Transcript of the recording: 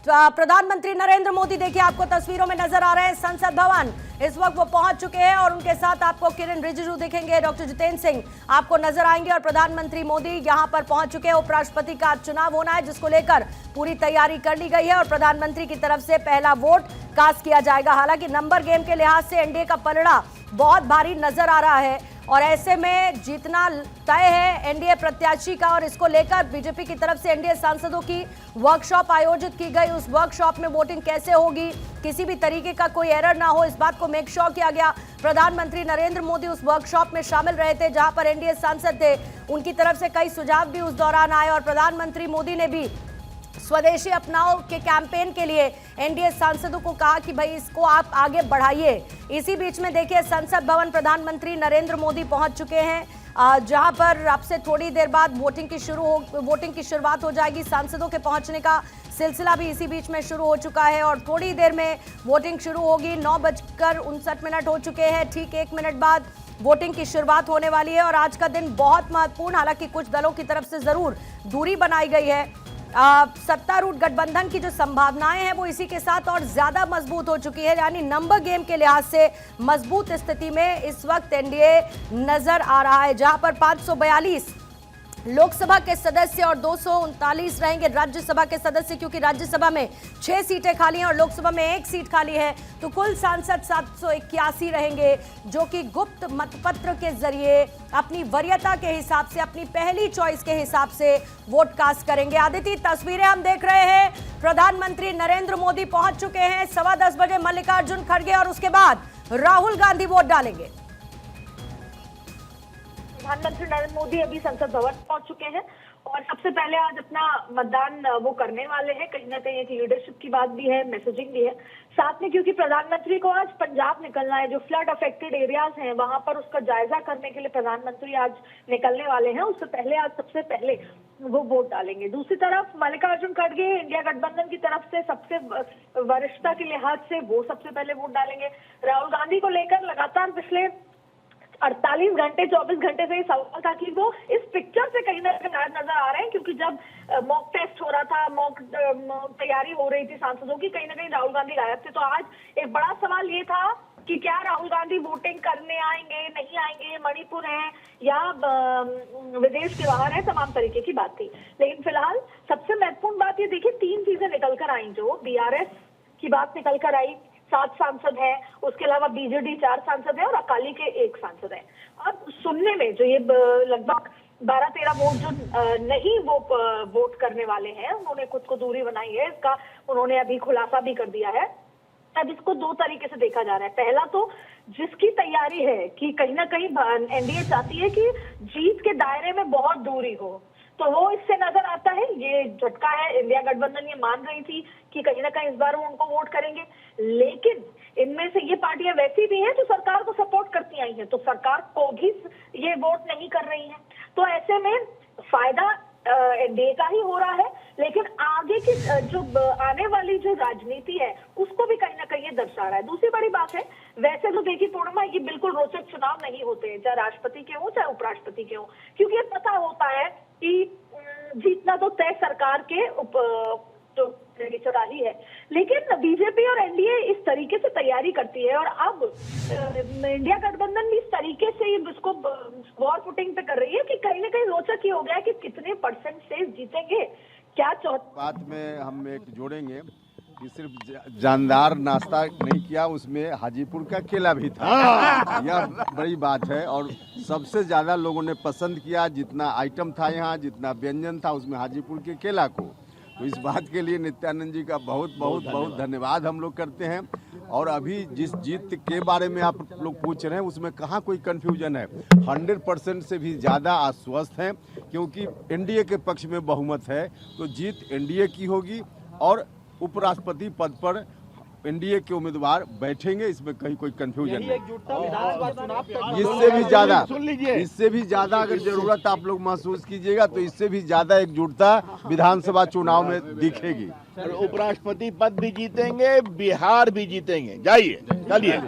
प्रधानमंत्री नरेंद्र मोदी देखिए आपको तस्वीरों में नजर आ रहे हैं संसद भवन। इस वक्त वो पहुंच चुके हैं और उनके साथ आपको किरण रिजिजू दिखेंगे, डॉक्टर जितेंद्र सिंह आपको नजर आएंगे और प्रधानमंत्री मोदी यहां पर पहुंच चुके हैं। उपराष्ट्रपति का चुनाव होना है जिसको लेकर पूरी तैयारी कर ली गई है और प्रधानमंत्री की तरफ से पहला वोट कास्ट किया जाएगा। हालांकि नंबर गेम के लिहाज से एनडीए का पलड़ा बहुत भारी नजर आ रहा है और ऐसे में जीतना तय है एनडीए प्रत्याशी का और इसको लेकर बीजेपी की तरफ से एनडीए सांसदों की वर्कशॉप आयोजित की गई। उस वर्कशॉप में वोटिंग कैसे होगी, किसी भी तरीके का कोई एरर ना हो, इस बात को मेक श्योर किया गया। प्रधानमंत्री नरेंद्र मोदी उस वर्कशॉप में शामिल रहे थे जहां पर एनडीए सांसद थे, उनकी तरफ से कई सुझाव भी उस दौरान आए और प्रधानमंत्री मोदी ने भी स्वदेशी अपनाओ के कैंपेन के लिए एनडीए सांसदों को कहा कि भाई इसको आप आगे बढ़ाइए। इसी बीच में देखिए संसद भवन प्रधानमंत्री नरेंद्र मोदी पहुंच चुके हैं जहां पर अब से थोड़ी देर बाद वोटिंग की शुरुआत हो जाएगी। सांसदों के पहुंचने का सिलसिला भी इसी बीच में शुरू हो चुका है और थोड़ी देर में वोटिंग शुरू होगी। 9:59 हो चुके हैं, ठीक 1 मिनट बाद वोटिंग की शुरुआत होने वाली है और आज का दिन बहुत महत्वपूर्ण, हालांकि कुछ दलों की तरफ से जरूर दूरी बनाई गई है। सत्तारूढ़ गठबंधन की जो संभावनाएं हैं वो इसी के साथ और ज्यादा मजबूत हो चुकी है, यानी नंबर गेम के लिहाज से मजबूत स्थिति में इस वक्त एनडीए नजर आ रहा है जहां पर 542 लोकसभा के सदस्य और 239 रहेंगे राज्यसभा के सदस्य, क्योंकि राज्यसभा में 6 सीटें खाली हैं और लोकसभा में 1 सीट खाली है। तो कुल सांसद 781 रहेंगे जो कि गुप्त मतपत्र के जरिए अपनी वरीयता के हिसाब से, अपनी पहली चॉइस के हिसाब से वोट कास्ट करेंगे। आदिति, तस्वीरें हम देख रहे हैं, प्रधानमंत्री नरेंद्र मोदी पहुंच चुके हैं। 10:15 बजे मल्लिकार्जुन खड़गे और उसके बाद राहुल गांधी वोट डालेंगे। प्रधानमंत्री नरेंद्र मोदी अभी संसद भवन पहुंच चुके हैं और सबसे पहले आज अपना मतदान वो करने वाले हैं। कहीं ना कहीं एक लीडरशिप की बात भी है, मैसेजिंग भी है साथ में, क्योंकि प्रधानमंत्री को आज पंजाब निकलना है। जो फ्लड अफेक्टेड एरियाज हैं वहां पर उसका जायजा करने के लिए प्रधानमंत्री आज निकलने वाले हैं। उससे पहले आज सबसे पहले वो वोट डालेंगे। दूसरी तरफ मल्लिकार्जुन खड़गे इंडिया गठबंधन की तरफ से सबसे वरिष्ठता के लिहाज से वो सबसे पहले वोट डालेंगे। राहुल गांधी को लेकर लगातार पिछले 48 घंटे 24 घंटे से ये सवाल था कि वो इस पिक्चर से कहीं ना कहीं गायब नजर आ रहे हैं, क्योंकि जब मॉक टेस्ट हो रहा था, मॉक तैयारी हो रही थी सांसदों की, कहीं ना कहीं राहुल गांधी गायब थे। तो आज एक बड़ा सवाल ये था कि क्या राहुल गांधी वोटिंग करने आएंगे, नहीं आएंगे, मणिपुर है या विदेश के बाहर है, तमाम तरीके की बात थी। लेकिन फिलहाल सबसे महत्वपूर्ण बात ये देखिए, 3 चीजें निकल कर आई। जो बीआरएस की बात निकल कर आई, 7 सांसद हैं, उसके अलावा बीजेडी 4 सांसद हैं और अकाली के 1 सांसद हैं। अब सुनने में जो ये लगभग 12-13 वोट जो नहीं वो वोट करने वाले हैं, उन्होंने खुद को दूरी बनाई है, इसका उन्होंने अभी खुलासा भी कर दिया है। अब इसको 2 तरीके से देखा जा रहा है। पहला तो जिसकी तैयारी है कि कहीं ना कहीं एनडीए चाहती है कि जीत के दायरे में बहुत दूरी हो, तो वो इससे नजर आता है। ये झटका है, इंडिया गठबंधन ये मान रही थी कि कहीं ना कहीं इस बार वो उनको वोट करेंगे, लेकिन इनमें से ये पार्टियां वैसी भी हैं जो सरकार को सपोर्ट करती आई हैं, तो सरकार को भी ये वोट नहीं कर रही हैं। तो ऐसे में फायदा एनडीए का ही हो रहा है, लेकिन आगे की जो आने वाली जो राजनीति है उसको भी कहीं ना कहीं ये दर्शा रहा है। दूसरी बड़ी बात है, वैसे तो देखिए पूर्णिमा, ये बिल्कुल रोचक चुनाव नहीं होते हैं, चाहे राष्ट्रपति के हो चाहे उपराष्ट्रपति के हो, क्योंकि ये पता होता है कि जीतना तो तय सरकार के जो चौराही है। लेकिन बीजेपी और एनडीए इस तरीके से तैयारी करती है और अब इंडिया गठबंधन भी इस तरीके से इसको वॉर फुटिंग पे कर रही है कि कहीं ना कहीं रोचक ही हो गया कि कितने % से जीतेंगे। क्या बात में हम एक जोड़ेंगे कि सिर्फ जानदार नाश्ता नहीं किया, उसमें हाजीपुर का केला भी था। यह बड़ी बात है और सबसे ज्यादा लोगों ने पसंद किया, जितना आइटम था यहाँ, जितना व्यंजन था, उसमें हाजीपुर के केला को। तो इस बात के लिए नित्यानंद जी का बहुत बहुत बहुत धन्यवाद हम लोग करते हैं। और अभी जिस जीत के बारे में आप लोग पूछ रहे हैं उसमें कहाँ कोई कंफ्यूजन है, 100% से भी ज़्यादा आश्वस्त हैं, क्योंकि एनडीए के पक्ष में बहुमत है, तो जीत एनडीए की होगी और उपराष्ट्रपति पद पर एनडीए के उम्मीदवार बैठेंगे, इसमें कहीं कोई कंफ्यूजन नहीं। इससे भी ज्यादा अगर जरूरत आप लोग महसूस कीजिएगा तो इससे भी ज्यादा एकजुटता विधानसभा चुनाव में दिखेगी। उपराष्ट्रपति पद भी जीतेंगे, बिहार भी जीतेंगे। जाइए, चलिए।